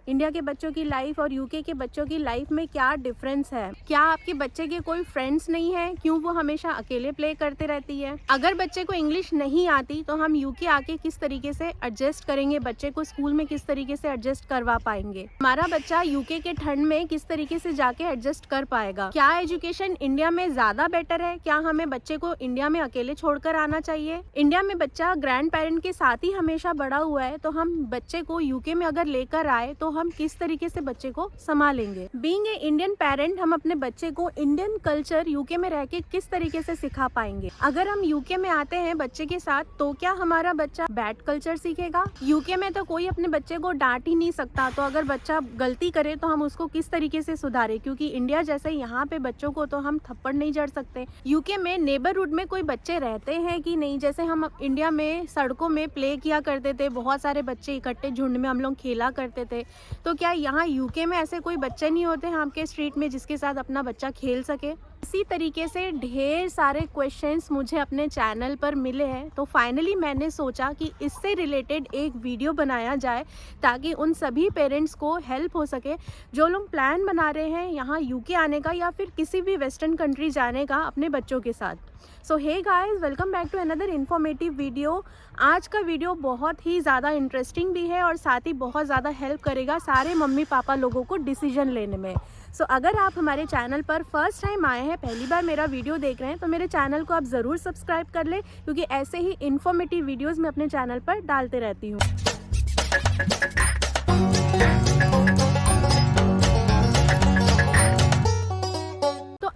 India के बच्चों की लाइफ और यूके के बच्चों की लाइफ में क्या डिफरेंस है? क्या आपके बच्चे के कोई फ्रेंड्स नहीं है? क्यों वो हमेशा अकेले प्ले करते रहती है? अगर बच्चे को इंग्लिश नहीं आती तो हम यूके आके किस तरीके से एडजस्ट करेंगे? बच्चे को स्कूल में किस तरीके से एडजस्ट करवा पाएंगे? हमारा बच्चा यूके के ठंड में किस तरीके से जाके एडजस्ट कर पाएगा? क्या एजुकेशन इंडिया में ज्यादा बेटर है? क्या हमें बच्चे को इंडिया में अकेले छोड़कर आना चाहिए? इंडिया में बच्चा ग्रैंड पेरेंट के साथ ही हमेशा बड़ा हुआ है, तो हम बच्चे को यूके में अगर लेकर आए तो हम किस तरीके से बच्चे को संभालेंगे? बीइंग ए इंडियन पेरेंट, हम अपने बच्चे को इंडियन कल्चर यूके में रह के किस तरीके से सिखा पाएंगे? अगर हम यूके में आते हैं बच्चे के साथ, तो क्या हमारा बच्चा बैड कल्चर सीखेगा? यूके में तो कोई अपने बच्चे को डांट ही नहीं सकता, तो अगर बच्चा गलती करे तो हम उसको किस तरीके से सुधारे? क्योंकि इंडिया जैसे यहाँ पे बच्चों को तो हम थप्पड़ नहीं जड़ सकते। यूके में नेबरहुड में कोई बच्चे रहते हैं कि नहीं? जैसे हम इंडिया में सड़कों में प्ले किया करते थे, बहुत सारे बच्चे इकट्ठे झुंड में हम लोग खेला करते थे, तो क्या यहाँ यूके में ऐसे कोई बच्चे नहीं होते हैं आपके स्ट्रीट में जिसके साथ अपना बच्चा खेल सके? इसी तरीके से ढेर सारे क्वेश्चंस मुझे अपने चैनल पर मिले हैं, तो फाइनली मैंने सोचा कि इससे रिलेटेड एक वीडियो बनाया जाए ताकि उन सभी पेरेंट्स को हेल्प हो सके जो लोग प्लान बना रहे हैं यहाँ यूके आने का या फिर किसी भी वेस्टर्न कंट्री जाने का अपने बच्चों के साथ। So hey guys, welcome back to another informative video. आज का वीडियो बहुत ही ज़्यादा इंटरेस्टिंग भी है और साथ ही बहुत ज़्यादा हेल्प करेगा सारे मम्मी पापा लोगों को डिसीजन लेने में। सो अगर आप हमारे चैनल पर फर्स्ट टाइम आए हैं, पहली बार मेरा वीडियो देख रहे हैं, तो मेरे चैनल को आप ज़रूर सब्सक्राइब कर लें, क्योंकि ऐसे ही इन्फॉर्मेटिव वीडियोस मैं अपने चैनल पर डालते रहती हूँ।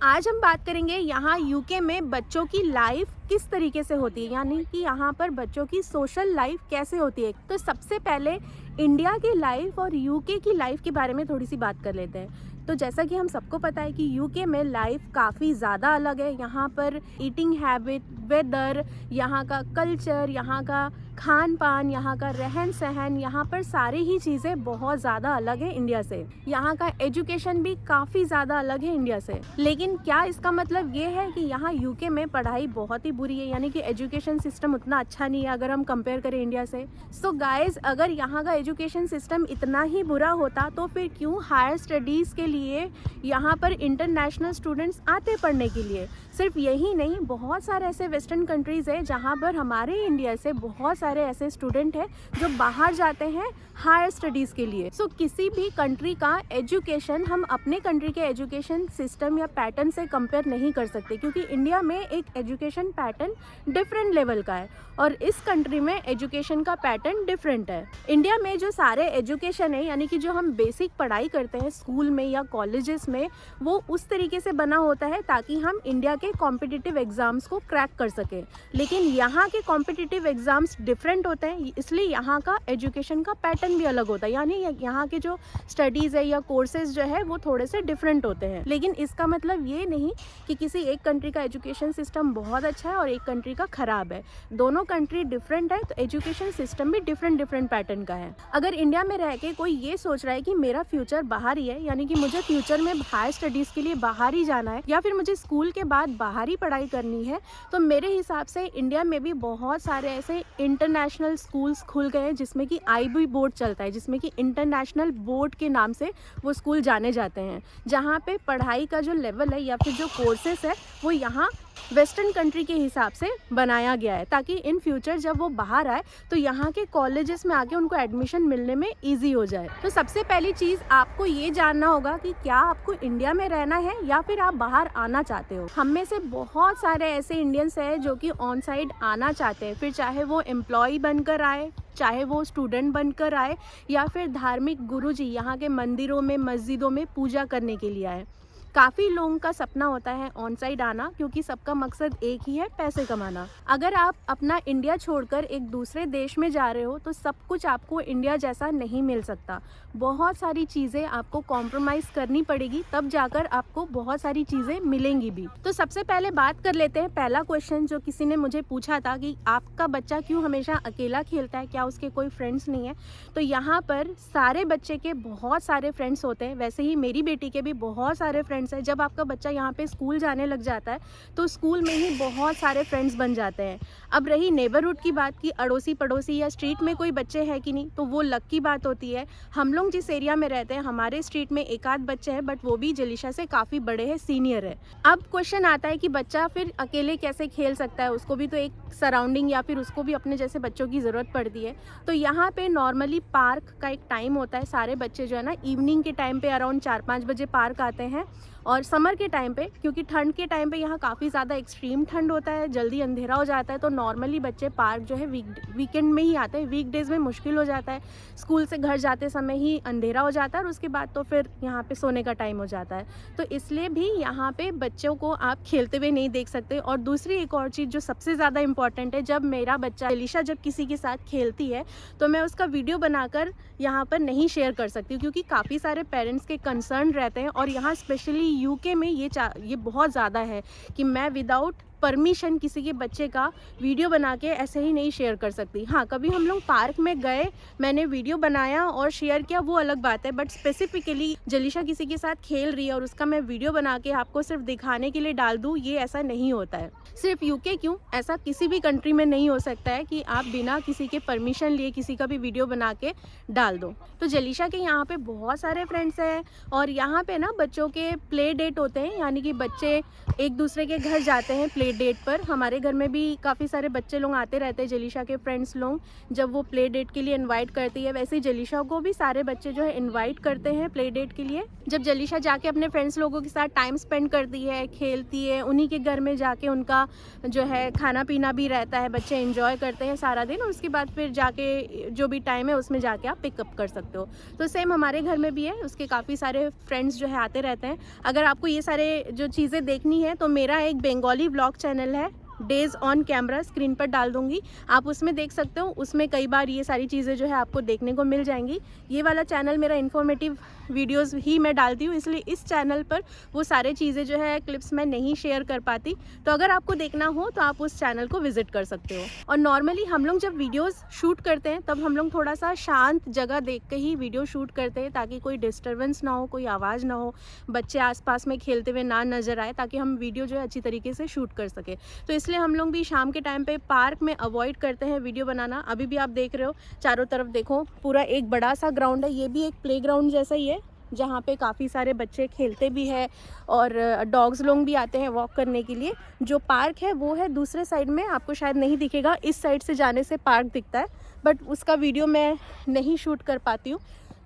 आज हम बात करेंगे यहाँ यूके में बच्चों की लाइफ किस तरीके से होती है, यानी कि यहाँ पर बच्चों की सोशल लाइफ कैसे होती है। तो सबसे पहले इंडिया की लाइफ और यूके की लाइफ के बारे में थोड़ी सी बात कर लेते हैं। तो जैसा कि हम सबको पता है कि यूके में लाइफ काफ़ी ज़्यादा अलग है। यहाँ पर ईटिंग हैबिट, वेदर, यहाँ का कल्चर, यहाँ का खान पान, यहाँ का रहन सहन, यहाँ पर सारी ही चीज़ें बहुत ज़्यादा अलग है इंडिया से। यहाँ का एजुकेशन भी काफ़ी ज़्यादा अलग है इंडिया से। लेकिन क्या इसका मतलब ये है कि यहाँ यूके में पढ़ाई बहुत ही बुरी है, यानी कि एजुकेशन सिस्टम उतना अच्छा नहीं है अगर हम कंपेयर करें इंडिया से? सो गाइज, अगर यहाँ का एजुकेशन सिस्टम इतना ही बुरा होता तो फिर क्यों हायर स्टडीज़ के लिए यहाँ पर इंटरनेशनल स्टूडेंट्स आते पढ़ने के लिए? सिर्फ यही नहीं, बहुत सारे ऐसे वेस्टर्न कंट्रीज़ है जहाँ पर हमारे इंडिया से बहुत सारे ऐसे स्टूडेंट हैं जो बाहर जाते हैं हायर स्टडीज़ के लिए। सो किसी भी कंट्री का एजुकेशन हम अपने कंट्री के एजुकेशन सिस्टम या पैटर्न से कंपेयर नहीं कर सकते, क्योंकि इंडिया में एक एजुकेशन पैटर्न डिफरेंट लेवल का है और इस कंट्री में एजुकेशन का पैटर्न डिफरेंट है। इंडिया में जो सारे एजुकेशन है, यानी कि जो हम बेसिक पढ़ाई करते हैं स्कूल में या कॉलेजेस में, वो उस तरीके से बना होता है ताकि हम इंडिया के कॉम्पिटिटिव एग्जाम्स को क्रैक कर सकें। लेकिन यहाँ के कॉम्पिटिटिव एग्जाम्स डिफरेंट होते हैं, इसलिए यहाँ का एजुकेशन का पैटर्न भी अलग होता है, यानी यहाँ के जो स्टडीज़ है या कोर्सेज जो है वो थोड़े से डिफरेंट होते हैं। लेकिन इसका मतलब ये नहीं कि किसी एक कंट्री का एजुकेशन सिस्टम बहुत अच्छा है और एक कंट्री का ख़राब है। दोनों कंट्री डिफरेंट है, तो एजुकेशन सिस्टम भी डिफरेंट पैटर्न का है। अगर इंडिया में रह के कोई ये सोच रहा है कि मेरा फ्यूचर बाहर ही है, यानी कि मुझे फ्यूचर में हायर स्टडीज़ के लिए बाहर ही जाना है या फिर मुझे स्कूल के बाद बाहर ही पढ़ाई करनी है, तो मेरे हिसाब से इंडिया में भी बहुत सारे ऐसे इंटरनेशनल स्कूल्स खुल गए हैं जिसमें कि IB बोर्ड चलता है, जिसमें कि इंटरनेशनल बोर्ड के नाम से वो स्कूल जाने जाते हैं, जहाँ पे पढ़ाई का जो लेवल है या फिर जो कोर्सेस है वो यहाँ वेस्टर्न कंट्री के हिसाब से बनाया गया है, ताकि इन फ्यूचर जब वो बाहर आए तो यहाँ के कॉलेजेस में आके उनको एडमिशन मिलने में इजी हो जाए। तो सबसे पहली चीज़ आपको ये जानना होगा कि क्या आपको इंडिया में रहना है या फिर आप बाहर आना चाहते हो। हम में से बहुत सारे ऐसे इंडियंस हैं जो कि ऑन साइड आना चाहते हैं, फिर चाहे वो एम्प्लॉय बनकर आए, चाहे वो स्टूडेंट बनकर आए या फिर धार्मिक गुरुजी यहाँ के मंदिरों में मस्जिदों में पूजा करने के लिए आए। काफ़ी लोगों का सपना होता है ऑन साइड आना, क्योंकि सबका मकसद एक ही है, पैसे कमाना। अगर आप अपना इंडिया छोड़कर एक दूसरे देश में जा रहे हो तो सब कुछ आपको इंडिया जैसा नहीं मिल सकता। बहुत सारी चीज़ें आपको कॉम्प्रोमाइज़ करनी पड़ेगी, तब जाकर आपको बहुत सारी चीज़ें मिलेंगी भी। तो सबसे पहले बात कर लेते हैं पहला क्वेश्चन जो किसी ने मुझे पूछा था कि आपका बच्चा क्यों हमेशा अकेला खेलता है, क्या उसके कोई फ्रेंड्स नहीं है? तो यहाँ पर सारे बच्चे के बहुत सारे फ्रेंड्स होते हैं, वैसे ही मेरी बेटी के भी बहुत सारे फ्रेंड्स फ्रेंड्स हैं। जब आपका बच्चा यहाँ पे स्कूल जाने लग जाता है तो स्कूल में ही बहुत सारे फ्रेंड्स बन जाते हैं। अब रही नेबरहुड की बात कि अड़ोसी पड़ोसी या स्ट्रीट में कोई बच्चे हैं कि नहीं, तो वो लक की बात होती है। हम लोग जिस एरिया में रहते हैं हमारे स्ट्रीट में एक आध बच्चे हैं, बट वो भी जलीशा से काफ़ी बड़े हैं, सीनियर है। अब क्वेश्चन आता है कि बच्चा फिर अकेले कैसे खेल सकता है, उसको भी तो एक सराउंडिंग या फिर उसको भी अपने जैसे बच्चों की ज़रूरत पड़ती है। तो यहाँ पे नॉर्मली पार्क का एक टाइम होता है, सारे बच्चे जो है ना इवनिंग के टाइम पे अराउंड 4-5 बजे पार्क आते हैं। और समर के टाइम पे, क्योंकि ठंड के टाइम पे यहाँ काफ़ी ज़्यादा एक्सट्रीम ठंड होता है, जल्दी अंधेरा हो जाता है, तो नॉर्मली बच्चे पार्क जो है वीकेंड में ही आते हैं। वीकडेज़ में मुश्किल हो जाता है, स्कूल से घर जाते समय ही अंधेरा हो जाता है और उसके बाद तो फिर यहाँ पे सोने का टाइम हो जाता है। तो इसलिए भी यहाँ पे बच्चों को आप खेलते हुए नहीं देख सकते। और दूसरी एक और चीज़ जो सबसे ज़्यादा इंपॉर्टेंट है, जब मेरा बच्चा जलीशा जब किसी के साथ खेलती है तो मैं उसका वीडियो बनाकर यहाँ पर नहीं शेयर कर सकती हूँ, क्योंकि काफ़ी सारे पेरेंट्स के कंसर्न रहते हैं। और यहाँ स्पेशली यूके में ये बहुत ज़्यादा है कि मैं विदाउट परमिशन किसी के बच्चे का वीडियो बना के ऐसे ही नहीं शेयर कर सकती। हाँ, कभी हम लोग पार्क में गए, मैंने वीडियो बनाया और शेयर किया, वो अलग बात है, बट स्पेसिफिकली जलीशा किसी के साथ खेल रही है और उसका मैं वीडियो बना के आपको सिर्फ दिखाने के लिए डाल दूँ, ये ऐसा नहीं होता है। सिर्फ यूके क्यों, ऐसा किसी भी कंट्री में नहीं हो सकता है कि आप बिना किसी के परमिशन लिए किसी का भी वीडियो बना के डाल दो। तो जलीशा के यहाँ पे बहुत सारे फ्रेंड्स हैं और यहाँ पे ना बच्चों के प्ले डेट होते हैं, यानी कि बच्चे एक दूसरे के घर जाते हैं प्ले डेट पर। हमारे घर में भी काफ़ी सारे बच्चे लोग आते रहते हैं, जलीशा के फ्रेंड्स लोग जब वो प्ले डेट के लिए इनवाइट करती है, वैसे ही जलीशा को भी सारे बच्चे जो है इनवाइट करते हैं प्ले डेट के लिए। जब जलीशा जाके अपने फ्रेंड्स लोगों के साथ टाइम स्पेंड करती है, खेलती है, उन्हीं के घर में जाके उनका जो है खाना पीना भी रहता है, बच्चे एंजॉय करते हैं सारा दिन, और उसके बाद फिर जाके जो भी टाइम है उसमें जाके आप पिकअप कर सकते हो। तो सेम हमारे घर में भी है, उसके काफ़ी सारे फ्रेंड्स जो है आते रहते हैं। अगर आपको ये सारे जो चीज़ें देखनी है तो मेरा एक बंगाली व्लॉग चैनल है, डेज ऑन कैमरा, स्क्रीन पर डाल दूंगी, आप उसमें देख सकते हो। उसमें कई बार ये सारी चीज़ें जो है आपको देखने को मिल जाएंगी। ये वाला चैनल मेरा इन्फॉर्मेटिव वीडियोस ही मैं डालती हूँ, इसलिए इस चैनल पर वो सारे चीज़ें जो है क्लिप्स मैं नहीं शेयर कर पाती। तो अगर आपको देखना हो तो आप उस चैनल को विजिट कर सकते हो। और नॉर्मली हम लोग जब वीडियोज़ शूट करते हैं तब हम लोग थोड़ा सा शांत जगह देख के ही वीडियो शूट करते हैं, ताकि कोई डिस्टर्बेंस ना हो, कोई आवाज़ ना हो, बच्चे आसपास में खेलते हुए ना नज़र आए, ताकि हम वीडियो जो है अच्छी तरीके से शूट कर सके। तो इसलिए हम लोग भी शाम के टाइम पे पार्क में अवॉइड करते हैं वीडियो बनाना। अभी भी आप देख रहे हो चारों तरफ देखो, पूरा एक बड़ा सा ग्राउंड है, ये भी एक प्लेग्राउंड जैसा ही है जहाँ पे काफ़ी सारे बच्चे खेलते भी हैं और डॉग्स लोग भी आते हैं वॉक करने के लिए। जो पार्क है वो है दूसरे साइड में, आपको शायद नहीं दिखेगा, इस साइड से जाने से पार्क दिखता है, बट उसका वीडियो मैं नहीं शूट कर पाती हूँ।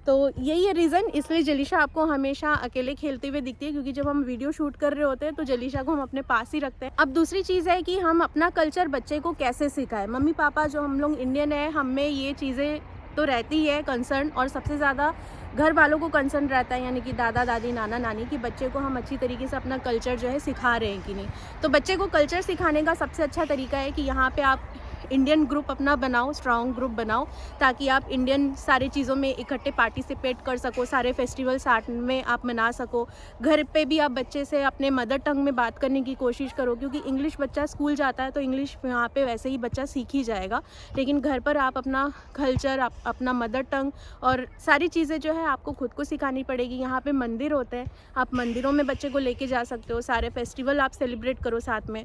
तो यही है रीज़न, इसलिए जलीशा आपको हमेशा अकेले खेलते हुए दिखती है, क्योंकि जब हम वीडियो शूट कर रहे होते हैं तो जलीशा को हम अपने पास ही रखते हैं। अब दूसरी चीज़ है कि हम अपना कल्चर बच्चे को कैसे सिखाएं। मम्मी पापा जो हम लोग इंडियन है, हमें ये चीज़ें तो रहती है कंसर्न, और सबसे ज़्यादा घर वालों को कंसर्न रहता है, यानी कि दादा दादी नाना नानी, कि बच्चे को हम अच्छी तरीके से अपना कल्चर जो है सिखा रहे हैं कि नहीं। तो बच्चे को कल्चर सिखाने का सबसे अच्छा तरीका है कि यहाँ पे आप इंडियन ग्रुप अपना बनाओ, स्ट्रॉन्ग ग्रुप बनाओ, ताकि आप इंडियन सारी चीज़ों में इकट्ठे पार्टिसिपेट कर सको, सारे फेस्टिवल साथ में आप मना सको। घर पे भी आप बच्चे से अपने मदर टंग में बात करने की कोशिश करो, क्योंकि इंग्लिश बच्चा स्कूल जाता है तो इंग्लिश यहाँ पे वैसे ही बच्चा सीख ही जाएगा, लेकिन घर पर आप अपना कल्चर, अपना मदर टंग और सारी चीज़ें जो है आपको खुद को सिखानी पड़ेगी। यहाँ पे मंदिर होते हैं, आप मंदिरों में बच्चे को लेके जा सकते हो, सारे फेस्टिवल आप सेलिब्रेट करो साथ में,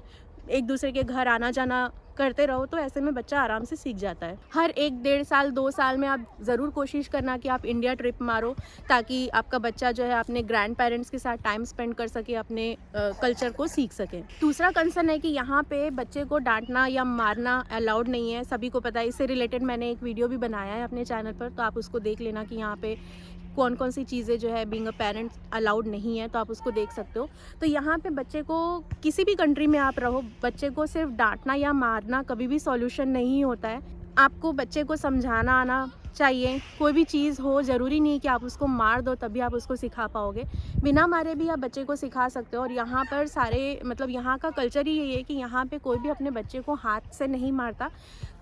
एक दूसरे के घर आना जाना करते रहो, तो ऐसे में बच्चा आराम से सीख जाता है। हर 1-1.5 साल 2 साल में आप ज़रूर कोशिश करना कि आप इंडिया ट्रिप मारो, ताकि आपका बच्चा जो है अपने ग्रैंड पेरेंट्स के साथ टाइम स्पेंड कर सके, अपने कल्चर को सीख सके। दूसरा कंसर्न है कि यहाँ पे बच्चे को डांटना या मारना अलाउड नहीं है, सभी को पता है। इससे रिलेटेड मैंने एक वीडियो भी बनाया है अपने चैनल पर, तो आप उसको देख लेना कि यहाँ पे कौन कौन सी चीज़ें जो है बीइंग अ पेरेंट अलाउड नहीं है, तो आप उसको देख सकते हो। तो यहाँ पे बच्चे को, किसी भी कंट्री में आप रहो, बच्चे को सिर्फ डांटना या मारना कभी भी सॉल्यूशन नहीं होता है। आपको बच्चे को समझाना आना चाहिए। कोई भी चीज़ हो, ज़रूरी नहीं कि आप उसको मार दो तभी आप उसको सिखा पाओगे, बिना मारे भी आप बच्चे को सिखा सकते हो। और यहाँ पर सारे मतलब यहाँ का कल्चर ही यही है कि यहाँ पे कोई भी अपने बच्चे को हाथ से नहीं मारता।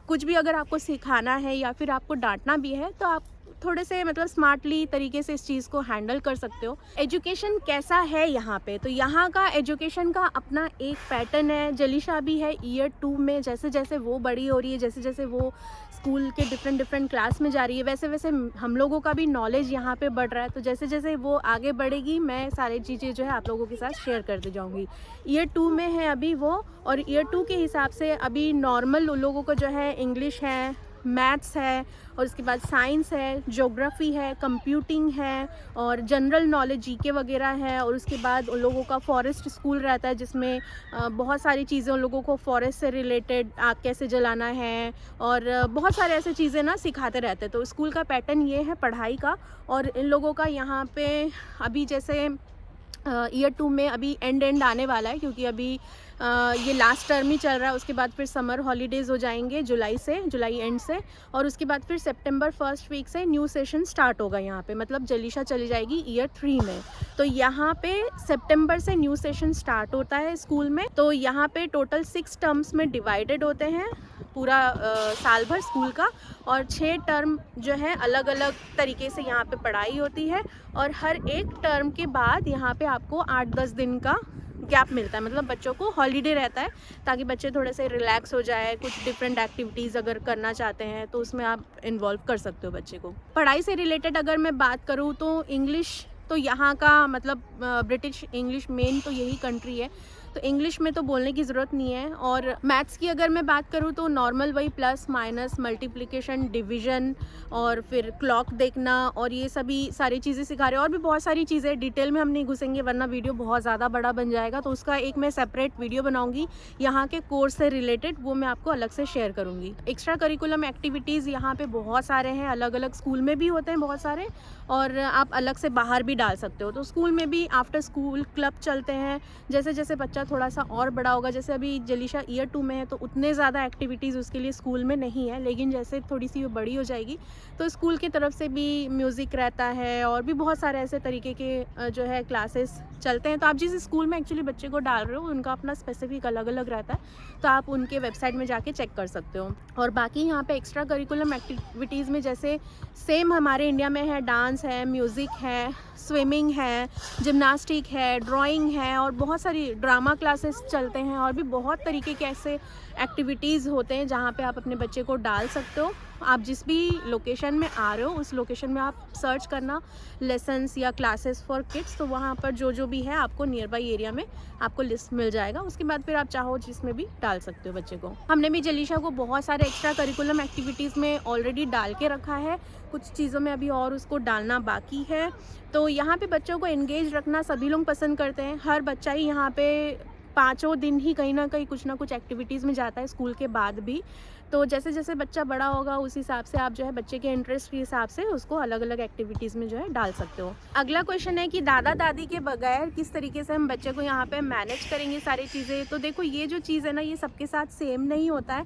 कुछ भी अगर आपको सिखाना है या फिर आपको डांटना भी है तो आप थोड़े से मतलब स्मार्टली तरीके से इस चीज़ को हैंडल कर सकते हो। एजुकेशन कैसा है यहाँ पे, तो यहाँ का एजुकेशन का अपना एक पैटर्न है। जलीशा भी है ईयर 2 में, जैसे जैसे वो बड़ी हो रही है, जैसे जैसे वो स्कूल के डिफरेंट डिफरेंट क्लास में जा रही है, वैसे वैसे हम लोगों का भी नॉलेज यहाँ पे बढ़ रहा है। तो जैसे जैसे वो आगे बढ़ेगी मैं सारी चीज़ें जो है आप लोगों के साथ शेयर करते जाऊँगी। ईयर 2 में है अभी वो, और ईयर 2 के हिसाब से अभी नॉर्मल लोगों को जो है इंग्लिश है, मैथ्स है, और उसके बाद साइंस है, ज्योग्राफी है, कंप्यूटिंग है, और जनरल नॉलेज जीके वगैरह है। और उसके बाद उन लोगों का फॉरेस्ट स्कूल रहता है जिसमें बहुत सारी चीज़ें उन लोगों को फॉरेस्ट से रिलेटेड आग कैसे जलाना है, और बहुत सारे ऐसे चीज़ें ना सिखाते रहते हैं। तो स्कूल का पैटर्न ये है पढ़ाई का। और इन लोगों का यहाँ पे अभी जैसे ईयर 2 में अभी एंड आने वाला है, क्योंकि अभी ये लास्ट टर्म ही चल रहा है। उसके बाद फिर समर हॉलीडेज़ हो जाएंगे जुलाई एंड से, और उसके बाद फिर सितंबर फर्स्ट वीक से न्यू सेशन स्टार्ट होगा यहाँ पे, मतलब जलीशा चली जाएगी ईयर 3 में। तो यहाँ पे सितंबर से न्यू सेशन स्टार्ट होता है स्कूल में। तो यहाँ पे टोटल 6 टर्म्स में डिवाइडेड होते हैं पूरा साल भर स्कूल का, और 6 टर्म जो है अलग अलग तरीके से यहाँ पे पढ़ाई होती है। और हर एक टर्म के बाद यहाँ पे आपको 8-10 दिन का गैप मिलता है, मतलब बच्चों को हॉलीडे रहता है, ताकि बच्चे थोड़े से रिलैक्स हो जाए। कुछ डिफरेंट एक्टिविटीज़ अगर करना चाहते हैं तो उसमें आप इन्वॉल्व कर सकते हो बच्चे को। पढ़ाई से रिलेटेड अगर मैं बात करूँ तो इंग्लिश तो यहाँ का मतलब ब्रिटिश इंग्लिश मेन तो यही कंट्री है, तो इंग्लिश में तो बोलने की ज़रूरत नहीं है। और मैथ्स की अगर मैं बात करूँ तो नॉर्मल वही प्लस माइनस मल्टीप्लिकेशन डिवीज़न और फिर क्लॉक देखना और ये सभी सारी चीज़ें सिखा रहे हैं। और भी बहुत सारी चीज़ें, डिटेल में हम नहीं घुसेंगे वरना वीडियो बहुत ज़्यादा बड़ा बन जाएगा, तो उसका एक मैं सेपरेट वीडियो बनाऊँगी यहाँ के कोर्स से रिलेटेड, वो मैं आपको अलग से शेयर करूँगी। एक्स्ट्रा करिकुलम एक्टिविटीज़ यहाँ पे बहुत सारे हैं, अलग अलग स्कूल में भी होते हैं बहुत सारे, और आप अलग से बाहर भी डाल सकते हो। तो स्कूल में भी आफ्टर स्कूल क्लब चलते हैं। जैसे जैसे बच्चा थोड़ा सा और बड़ा होगा, जैसे अभी जलीशा ईयर 2 में है तो उतने ज़्यादा एक्टिविटीज़ उसके लिए स्कूल में नहीं है, लेकिन जैसे थोड़ी सी वो बड़ी हो जाएगी तो स्कूल की तरफ से भी म्यूज़िक रहता है और भी बहुत सारे ऐसे तरीके के जो है क्लासेस चलते हैं। तो आप जिस स्कूल में एक्चुअली बच्चे को डाल रहे हो उनका अपना स्पेसिफिक अलग अलग रहता है, तो आप उनके वेबसाइट में जाके चेक कर सकते हो। और बाकी यहाँ पे एक्स्ट्रा करिकुलम एक्टिविटीज़ में जैसे सेम हमारे इंडिया में है, डांस है, म्यूज़िक है, स्विमिंग है, जिम्नास्टिक है, ड्राइंग है, और बहुत सारी ड्रामा क्लासेस चलते हैं। और भी बहुत तरीके के ऐसे एक्टिविटीज़ होते हैं जहाँ पे आप अपने बच्चे को डाल सकते हो। आप जिस भी लोकेशन में आ रहे हो उस लोकेशन में आप सर्च करना लेसन्स या क्लासेस फॉर किड्स, तो वहाँ पर जो जो भी है आपको नियर बाई एरिया में आपको लिस्ट मिल जाएगा। उसके बाद फिर आप चाहो जिसमें भी डाल सकते हो बच्चे को। हमने भी जलीशा को बहुत सारे एक्स्ट्रा करिकुलम एक्टिविटीज़ में ऑलरेडी डाल के रखा है, कुछ चीज़ों में अभी और उसको डालना बाकी है। तो यहाँ पे बच्चों को एंगेज रखना सभी लोग पसंद करते हैं। हर बच्चा ही यहाँ पे 5 दिन ही कहीं ना कहीं कुछ ना कुछ एक्टिविटीज़ में जाता है स्कूल के बाद भी। तो जैसे जैसे बच्चा बड़ा होगा उस हिसाब से आप जो है बच्चे के इंटरेस्ट के हिसाब से उसको अलग अलग एक्टिविटीज़ में जो है डाल सकते हो। अगला क्वेश्चन है कि दादा दादी के बगैर किस तरीके से हम बच्चे को यहाँ पे मैनेज करेंगे सारी चीज़ें। तो देखो ये जो चीज़ है ना, ये सबके साथ सेम नहीं होता है,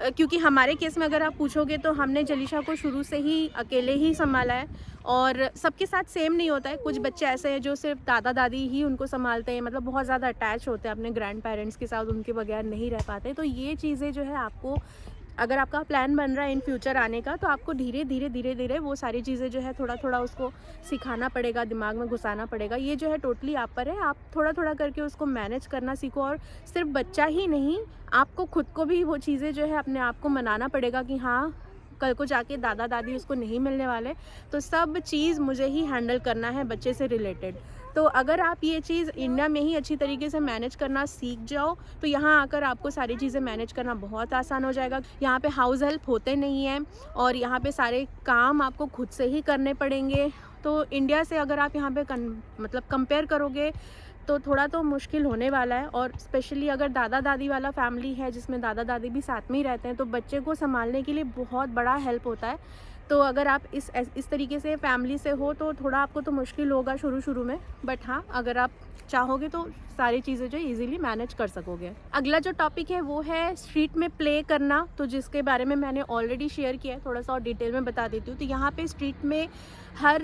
क्योंकि हमारे केस में अगर आप पूछोगे तो हमने जलीशा को शुरू से ही अकेले ही संभाला है, और सबके साथ सेम नहीं होता है। कुछ बच्चे ऐसे हैं जो सिर्फ दादा दादी ही उनको संभालते हैं, मतलब बहुत ज़्यादा अटैच होते हैं अपने ग्रैंड पेरेंट्स के साथ, उनके बगैर नहीं रह पाते। तो ये चीज़ें जो है आपको, अगर आपका प्लान बन रहा है इन फ्यूचर आने का, तो आपको धीरे धीरे वो सारी चीज़ें जो है थोड़ा थोड़ा उसको सिखाना पड़ेगा, दिमाग में घुसाना पड़ेगा। ये जो है टोटली आप पर है, आप थोड़ा थोड़ा करके उसको मैनेज करना सीखो। और सिर्फ बच्चा ही नहीं, आपको खुद को भी वो चीज़ें जो है अपने आप को मनाना पड़ेगा कि हाँ कल को जाके दादा दादी उसको नहीं मिलने वाले, तो सब चीज़ मुझे ही हैंडल करना है बच्चे से रिलेटेड। तो अगर आप ये चीज़ इंडिया में ही अच्छी तरीके से मैनेज करना सीख जाओ तो यहाँ आकर आपको सारी चीज़ें मैनेज करना बहुत आसान हो जाएगा। यहाँ पे हाउस हेल्प होते नहीं हैं और यहाँ पे सारे काम आपको खुद से ही करने पड़ेंगे। तो इंडिया से अगर आप यहाँ पे मतलब कंपेयर करोगे तो थोड़ा तो मुश्किल होने वाला है। और स्पेशली अगर दादा दादी वाला फैमिली है जिसमें दादा दादी भी साथ में ही रहते हैं, तो बच्चे को संभालने के लिए बहुत बड़ा हेल्प होता है। तो अगर आप इस तरीके से फैमिली से हो तो थोड़ा आपको तो मुश्किल होगा शुरू में, बट हाँ अगर आप चाहोगे तो सारी चीज़ें जो इजीली मैनेज कर सकोगे। अगला जो टॉपिक है वो है स्ट्रीट में प्ले करना, तो जिसके बारे में मैंने ऑलरेडी शेयर किया है, थोड़ा सा और डिटेल में बता देती हूँ। तो यहाँ पे स्ट्रीट में हर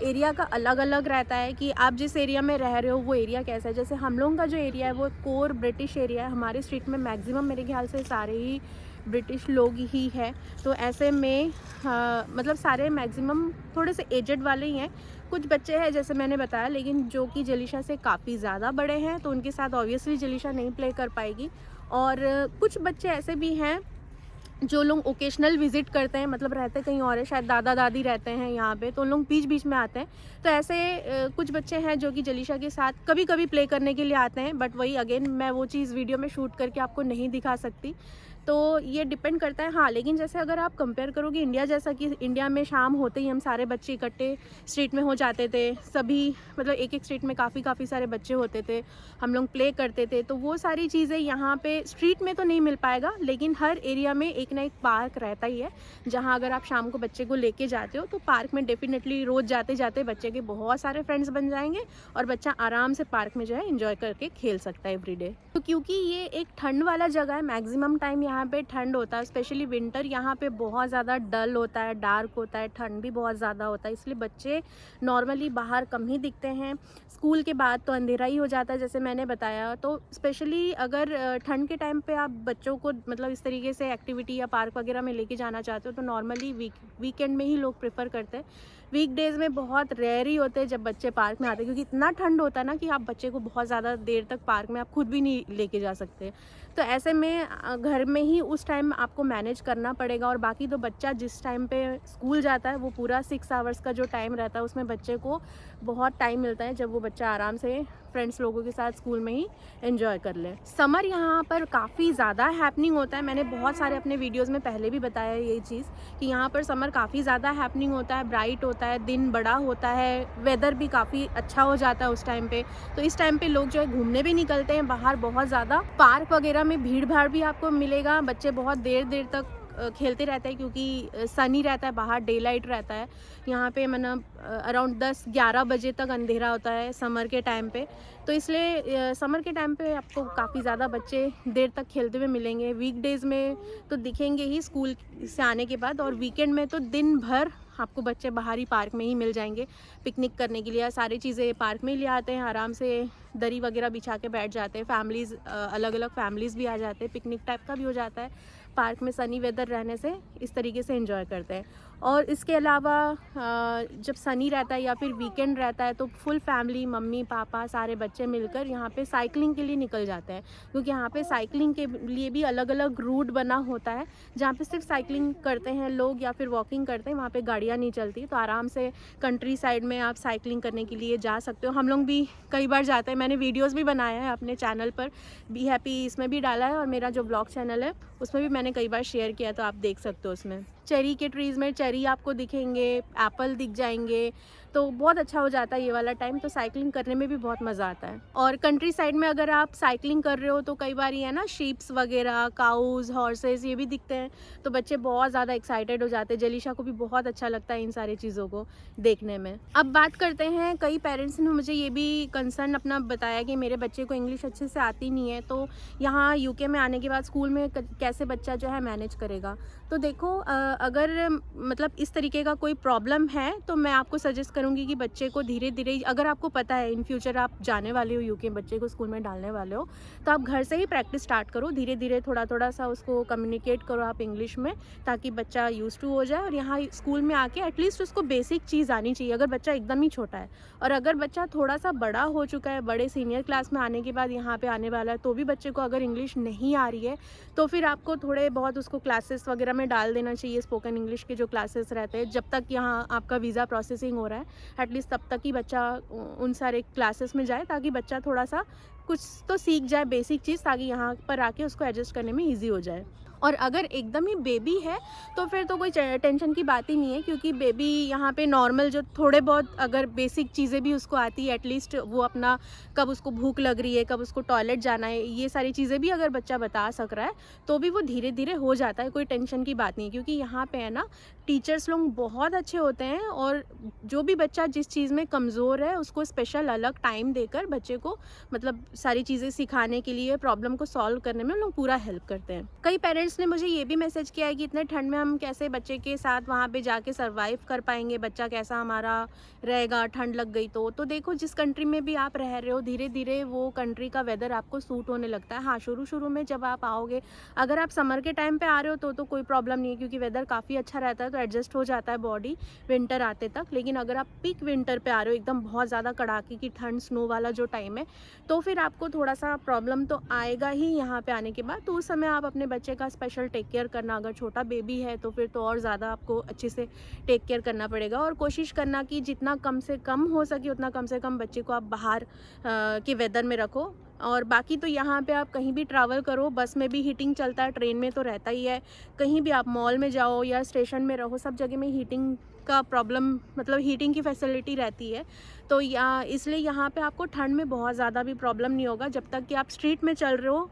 एरिया का अलग अलग रहता है कि आप जिस एरिया में रह रहे हो वो एरिया कैसा है। जैसे हम लोगों का जो एरिया है वो कोर ब्रिटिश एरिया है। हमारे स्ट्रीट में मैक्सिमम मेरे ख्याल से सारे ही ब्रिटिश लोग ही है। तो ऐसे में मतलब सारे मैक्सिमम थोड़े से एजेड वाले ही हैं। कुछ बच्चे हैं जैसे मैंने बताया, लेकिन जो कि जलीशा से काफ़ी ज़्यादा बड़े हैं, तो उनके साथ ऑब्वियसली जलीशा नहीं प्ले कर पाएगी। और कुछ बच्चे ऐसे भी हैं जो लोग ओकेशनल विज़िट करते हैं, मतलब रहते कहीं और है, शायद दादा दादी रहते हैं यहाँ पे, तो उन लोग बीच बीच में आते हैं। तो ऐसे कुछ बच्चे हैं जो कि जलीशा के साथ कभी कभी प्ले करने के लिए आते हैं, बट वही अगेन मैं वो चीज़ वीडियो में शूट करके आपको नहीं दिखा सकती। तो ये डिपेंड करता है। हाँ, लेकिन जैसे अगर आप कंपेयर करोगे इंडिया जैसा, कि इंडिया में शाम होते ही हम सारे बच्चे इकट्ठे स्ट्रीट में हो जाते थे, सभी मतलब एक एक स्ट्रीट में काफ़ी सारे बच्चे होते थे, हम लोग प्ले करते थे, तो वो सारी चीज़ें यहाँ पे स्ट्रीट में तो नहीं मिल पाएगा। लेकिन हर एरिया में एक ना एक पार्क रहता ही है, जहाँ अगर आप शाम को बच्चे को लेके जाते हो तो पार्क में डेफिनेटली रोज़ जाते जाते बच्चे के बहुत सारे फ्रेंड्स बन जाएंगे और बच्चा आराम से पार्क में जो है इंजॉय करके खेल सकता है एवरीडे। तो क्योंकि ये एक ठंड वाला जगह है, मैक्सिमम टाइम यहाँ पे ठंड होता है, स्पेशली विंटर यहाँ पे बहुत ज़्यादा डल होता है, डार्क होता है, ठंड भी बहुत ज़्यादा होता है, इसलिए बच्चे नॉर्मली बाहर कम ही दिखते हैं। स्कूल के बाद तो अंधेरा ही हो जाता है जैसे मैंने बताया। तो स्पेशली अगर ठंड के टाइम पे आप बच्चों को मतलब इस तरीके से एक्टिविटी या पार्क वगैरह में लेके जाना चाहते हो तो नॉर्मली वीकेंड में ही लोग प्रेफर करते हैं। वीकडेज़ में बहुत रेयर ही होते हैं जब बच्चे पार्क में आते हैं, क्योंकि इतना ठंड होता है ना कि आप बच्चे को बहुत ज़्यादा देर तक पार्क में आप खुद भी नहीं लेके जा सकते। तो ऐसे में घर में ही उस टाइम आपको मैनेज करना पड़ेगा। और बाकी तो बच्चा जिस टाइम पे स्कूल जाता है वो पूरा 6 आवर्स का जो टाइम रहता है उसमें बच्चे को बहुत टाइम मिलता है, जब वो बच्चा आराम से फ्रेंड्स लोगों के साथ स्कूल में ही एंजॉय कर ले। समर यहाँ पर काफ़ी ज़्यादा हैपनिंग होता है, मैंने बहुत सारे अपने वीडियोज़ में पहले भी बताया ये चीज़ कि यहाँ पर समर काफ़ी ज़्यादा हैपनिंग होता है, ब्राइट होता है, दिन बड़ा होता है, वेदर भी काफ़ी अच्छा हो जाता है उस टाइम पे। तो इस टाइम पे लोग जो है घूमने भी निकलते हैं बाहर बहुत ज़्यादा। पार्क वगैरह में भीड़ भाड़ भी आपको मिलेगा, बच्चे बहुत देर देर तक खेलते रहते हैं क्योंकि सनी रहता है बाहर, डे लाइट रहता है यहाँ पे, मतलब अराउंड 10-11 बजे तक अंधेरा होता है समर के टाइम पे। तो इसलिए समर के टाइम पे आपको काफ़ी ज़्यादा बच्चे देर तक खेलते हुए मिलेंगे। वीकडेज़ में तो दिखेंगे ही स्कूल से आने के बाद, और वीकेंड में तो दिन भर आपको बच्चे बाहरी पार्क में ही मिल जाएंगे पिकनिक करने के लिए। सारी चीज़ें पार्क में ही ले आते हैं, आराम से दरी वगैरह बिछा के बैठ जाते हैं। फैमिलीज़ अलग अलग फैमिलीज़ भी आ जाते हैं, पिकनिक टाइप का भी हो जाता है। पार्क में सनी वेदर रहने से इस तरीके से एंजॉय करते हैं। और इसके अलावा जब सनी रहता है या फिर वीकेंड रहता है तो फुल फैमिली, मम्मी पापा सारे बच्चे मिलकर यहाँ पे साइकिलिंग के लिए निकल जाते हैं, क्योंकि यहाँ पे साइकिलिंग के लिए भी अलग अलग रूट बना होता है जहाँ पे सिर्फ साइकिलिंग करते हैं लोग या फिर वॉकिंग करते हैं। वहाँ पे गाड़ियाँ नहीं चलती, तो आराम से कंट्री साइड में आप साइकिलिंग करने के लिए जा सकते हो। हम लोग भी कई बार जाते हैं, मैंने वीडियोज़ भी बनाया है अपने चैनल पर, बी हैप्पी इसमें भी डाला है, और मेरा जो ब्लॉग चैनल है उसमें भी मैंने कई बार शेयर किया, तो आप देख सकते हो उसमें। चेरी के ट्रीज़ में चेरी आपको दिखेंगे, एप्पल दिख जाएंगे, तो बहुत अच्छा हो जाता है ये वाला टाइम। तो साइकिलिंग करने में भी बहुत मज़ा आता है। और कंट्री साइड में अगर आप साइकिलिंग कर रहे हो तो कई बार ये है ना, शीप्स वगैरह, काउज़, हॉर्सेस ये भी दिखते हैं, तो बच्चे बहुत ज़्यादा एक्साइटेड हो जाते हैं। जलीशा को भी बहुत अच्छा लगता है इन सारी चीज़ों को देखने में। अब बात करते हैं, कई पेरेंट्स ने मुझे ये भी कंसर्न अपना बताया कि मेरे बच्चे को इंग्लिश अच्छे से आती नहीं है, तो यहाँ यूके में आने के बाद स्कूल में कैसे बच्चा जो है मैनेज करेगा। तो देखो, अगर मतलब इस तरीके का कोई प्रॉब्लम है तो मैं आपको सजेस्ट करूँगी कि बच्चे को धीरे धीरे, अगर आपको पता है इन फ्यूचर आप जाने वाले हो यूके, बच्चे को स्कूल में डालने वाले हो, तो आप घर से ही प्रैक्टिस स्टार्ट करो। धीरे धीरे थोड़ा थोड़ा सा उसको कम्युनिकेट करो आप इंग्लिश में, ताकि बच्चा यूज टू हो जाए। और यहाँ स्कूल में आके एटलीस्ट उसको बेसिक चीज़ आनी चाहिए, अगर बच्चा एकदम ही छोटा है। और अगर बच्चा थोड़ा सा बड़ा हो चुका है, बड़े सीनियर क्लास में आने के बाद यहाँ पे आने वाला है, तो भी बच्चे को अगर इंग्लिश नहीं आ रही है तो फिर आपको थोड़े बहुत उसको क्लासेस वगैरह में डाल देना चाहिए, स्पोकन इंग्लिश के जो क्लासेस रहते हैं। जब तक यहाँ आपका वीज़ा प्रोसेसिंग हो रहा है एटलीस्ट तब तक ही बच्चा उन सारे क्लासेस में जाए, ताकि बच्चा थोड़ा सा कुछ तो सीख जाए बेसिक चीज़, ताकि यहाँ पर आके उसको एडजस्ट करने में ईजी हो जाए। और अगर एकदम ही बेबी है तो फिर तो कोई टेंशन की बात ही नहीं है, क्योंकि बेबी यहाँ पे नॉर्मल जो थोड़े बहुत अगर बेसिक चीज़ें भी उसको आती है, एटलीस्ट वो अपना कब उसको भूख लग रही है, कब उसको टॉयलेट जाना है, ये सारी चीज़ें भी अगर बच्चा बता सक रहा है तो भी वो धीरे धीरे हो जाता है, कोई टेंशन की बात नहीं है। क्योंकि यहाँ पे है ना, टीचर्स लोग बहुत अच्छे होते हैं, और जो भी बच्चा जिस चीज़ में कमज़ोर है उसको स्पेशल अलग टाइम देकर बच्चे को मतलब सारी चीज़ें सिखाने के लिए, प्रॉब्लम को सॉल्व करने में लोग पूरा हेल्प करते हैं। कई पेरेंट्स ने मुझे ये भी मैसेज किया है कि इतने ठंड में हम कैसे बच्चे के साथ वहाँ पे जाके सर्वाइव कर पाएंगे, बच्चा कैसा हमारा रहेगा ठंड लग गई तो देखो, जिस कंट्री में भी आप रह रहे हो धीरे धीरे वो कंट्री का वेदर आपको सूट होने लगता है। हाँ, शुरू में जब आप आओगे, अगर आप समर के टाइम पे आ रहे हो तो कोई प्रॉब्लम नहीं है, क्योंकि वेदर काफ़ी अच्छा रहता है, तो एडजस्ट हो जाता है बॉडी विंटर आते तक। लेकिन अगर आप पीक विंटर पे आ रहे हो, एकदम बहुत ज़्यादा कड़ाके की ठंड, स्नो वाला जो टाइम है, तो फिर आपको थोड़ा सा प्रॉब्लम तो आएगा ही यहाँ पे आने के बाद। तो उस समय आप अपने बच्चे का स्पेशल टेक केयर करना, अगर छोटा बेबी है तो फिर तो और ज़्यादा आपको अच्छे से टेक केयर करना पड़ेगा। और कोशिश करना कि जितना कम से कम हो सके उतना कम से कम बच्चे को आप बाहर के वेदर में रखो। और बाकी तो यहाँ पे आप कहीं भी ट्रैवल करो, बस में भी हीटिंग चलता है, ट्रेन में तो रहता ही है, कहीं भी आप मॉल में जाओ या स्टेशन में रहो, सब जगह में हीटिंग का प्रॉब्लम, मतलब हीटिंग की फैसिलिटी रहती है। तो इसलिए यहाँ पे आपको ठंड में बहुत ज़्यादा भी प्रॉब्लम नहीं होगा। जब तक कि आप स्ट्रीट में चल रहे हो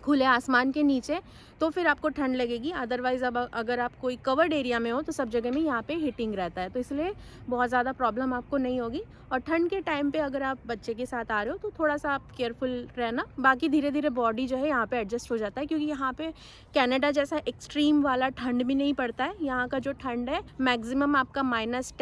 खुले आसमान के नीचे तो फिर आपको ठंड लगेगी, अदरवाइज़ अब अगर आप कोई कवर्ड एरिया में हो तो सब जगह में यहाँ पे हीटिंग रहता है, तो इसलिए बहुत ज़्यादा प्रॉब्लम आपको नहीं होगी। और ठंड के टाइम पे अगर आप बच्चे के साथ आ रहे हो तो थोड़ा सा आप केयरफुल रहना। बाकी धीरे धीरे बॉडी जो है यहाँ पे एडजस्ट हो जाता है, क्योंकि यहाँ पे कनाडा जैसा एक्सट्रीम वाला ठंड भी नहीं पड़ता है। यहाँ का जो ठंड है मैक्सिमम आपका -10,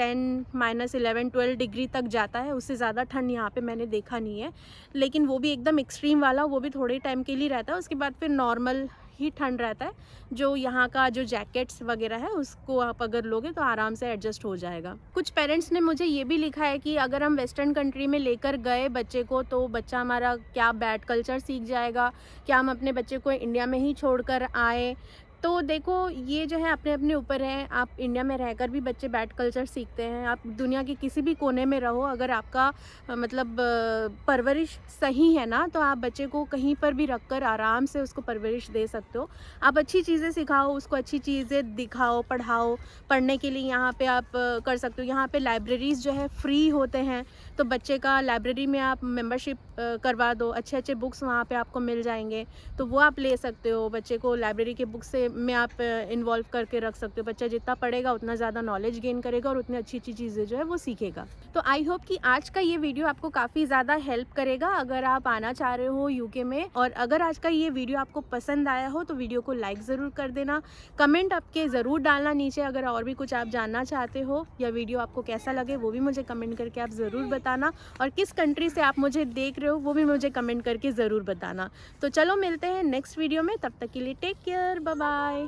-11, 12 डिग्री तक जाता है, उससे ज़्यादा ठंड यहाँ पे मैंने देखा नहीं है। लेकिन वो भी एकदम एक्सट्रीम वाला, वो भी थोड़े टाइम के लिए रहता है, उसके बाद फिर नॉर्मल ही ठंड रहता है। जो यहाँ का जो जैकेट्स वगैरह है उसको आप अगर लोगे तो आराम से एडजस्ट हो जाएगा। कुछ पेरेंट्स ने मुझे ये भी लिखा है कि अगर हम वेस्टर्न कंट्री में लेकर गए बच्चे को तो बच्चा हमारा क्या बैड कल्चर सीख जाएगा, क्या हम अपने बच्चे को इंडिया में ही छोड़कर आए। तो देखो ये जो है अपने अपने ऊपर है, आप इंडिया में रहकर भी बच्चे बैड कल्चर सीखते हैं, आप दुनिया के किसी भी कोने में रहो, अगर आपका मतलब परवरिश सही है ना तो आप बच्चे को कहीं पर भी रखकर आराम से उसको परवरिश दे सकते हो। आप अच्छी चीज़ें सिखाओ, उसको अच्छी चीज़ें दिखाओ, पढ़ाओ। पढ़ने के लिए यहाँ पे आप कर सकते हो, यहाँ पे लाइब्रेरीज़ जो है फ्री होते हैं, तो बच्चे का लाइब्रेरी में आप मेंबरशिप करवा दो, अच्छे अच्छे बुक्स वहाँ पे आपको मिल जाएंगे, तो वो आप ले सकते हो। बच्चे को लाइब्रेरी के बुक से में आप इन्वॉल्व करके रख सकते हो। बच्चा जितना पढ़ेगा उतना ज़्यादा नॉलेज गेन करेगा और उतनी अच्छी अच्छी चीज़ें जो है वो सीखेगा। तो आई होप कि आज का ये वीडियो आपको काफ़ी ज़्यादा हेल्प करेगा अगर आप आना चाह रहे हो यूके में। और अगर आज का ये वीडियो आपको पसंद आया हो तो वीडियो को लाइक ज़रूर कर देना, कमेंट आपके ज़रूर डालना नीचे अगर और भी कुछ आप जानना चाहते हो, या वीडियो आपको कैसा लगे वो भी मुझे कमेंट करके आप ज़रूर बताना, और किस कंट्री से आप मुझे देख रहे हो वो भी मुझे कमेंट करके ज़रूर बताना। तो चलो मिलते हैं नेक्स्ट वीडियो में, तब तक के लिए टेक केयर, बाय बाय।